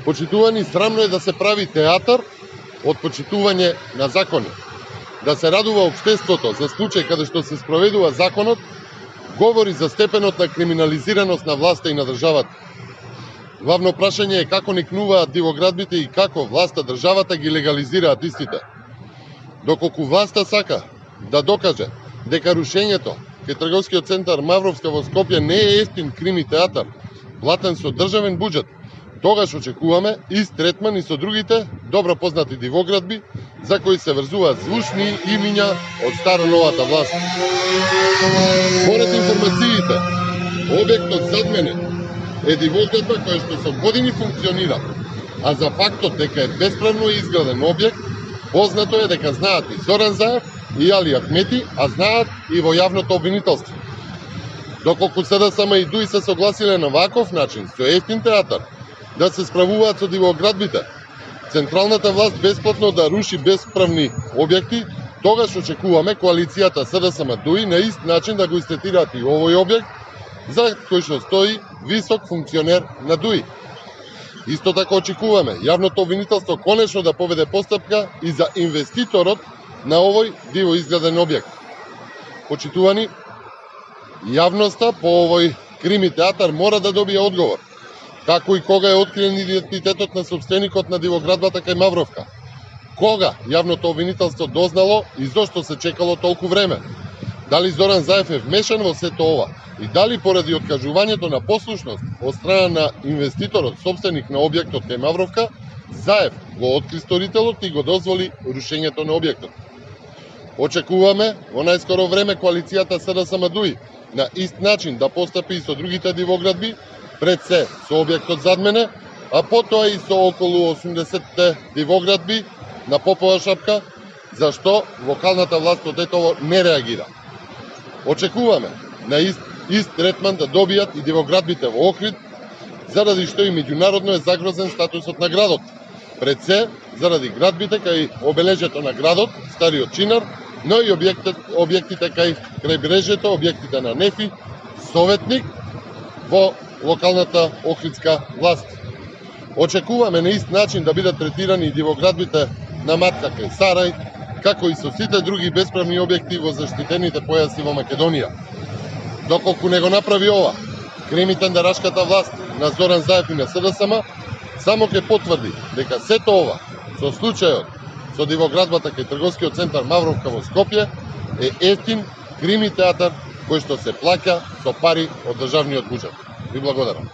Почитувани, срамно е да се прави театар од почитување на закони. Да се радува општеството за случај каде што се спроведува законот, говори за степенот на криминализираност на власта и на државата. Главно прашање е како никнуваат дивоградбите и како власта, државата ги легализираат истите. Доколку власта сака да докаже дека рушењето кај трговскиот центар Мавровска во Скопје не е ефтин крими театар, платен со државен буџет, тогаш очекуваме ист третман и со другите добро познати дивоградби за кои се врзуваат звучни имиња од старо-новата власт. Според информациите, објектот зад мене е дивоградба која што со години функционира, а за фактот дека е бесправно изграден објект, познато е дека знаат и Зоран Заев и Али Ахмети, а знаат и во јавното обвинителство. Доколку СДСМ и ДУИ се согласиле на ваков начин со ефтин театар да се справуваат со дивоградбите, централната власт бесплатно да руши бесправни објекти, тогаш очекуваме коалицијата СДСМ ДУИ на ист начин да го истретираат и овој објект за кој што стои висок функционер на ДУИ. Исто така очекуваме јавното обвинителство конечно да поведе постапка и за инвеститорот на овој диво изграден објект. Почитувани, јавноста по овој крими театар мора да добие одговор. Како и кога е откриен идентитетот на собственикот на дивоградбата кај Мавровка? Кога јавното обвинителство дознало и зошто се чекало толку време? Дали Зоран Заев е вмешан во сето ова? И дали поради откажувањето на послушност од страна на инвеститорот, собственик на објектот кај Мавровка, Заев го откри сторителот и го дозволи рушењето на објектот? Очекуваме во најскоро време коалицијата СДСМ ДУИ на ист начин да постапи и со другите дивоградби, пред се со објектот зад мене, а потоа и со околу 80 дивоградби на Попова шапка, зашто локалната власт од Тетово не реагира. Очекуваме на ист третман да добијат и дивоградбите во Охрид, заради што и меѓународно е загрозен статусот на градот. Пред се, заради градбите кај обележјето на градот, Стариот Чинар, но и објектите кај крајбрежјето, објектите на Нефи, Советник, во локалната охридска власт. Очекуваме на ист начин да бидат третирани и дивоградбите на Матка кај Сарај, како и со сите други бесправни објекти во заштитените појаси во Македонија. Доколку не го направи ова, кримитендерашката власт на Зоран Заев и на СДСМ само ќе потврди дека сето ова со случајот со дивоградбата кај трговскиот центар Мавровка во Скопје е ефтин крими театар кој што се плаќа со пари од државниот буџет. Ви благодарам.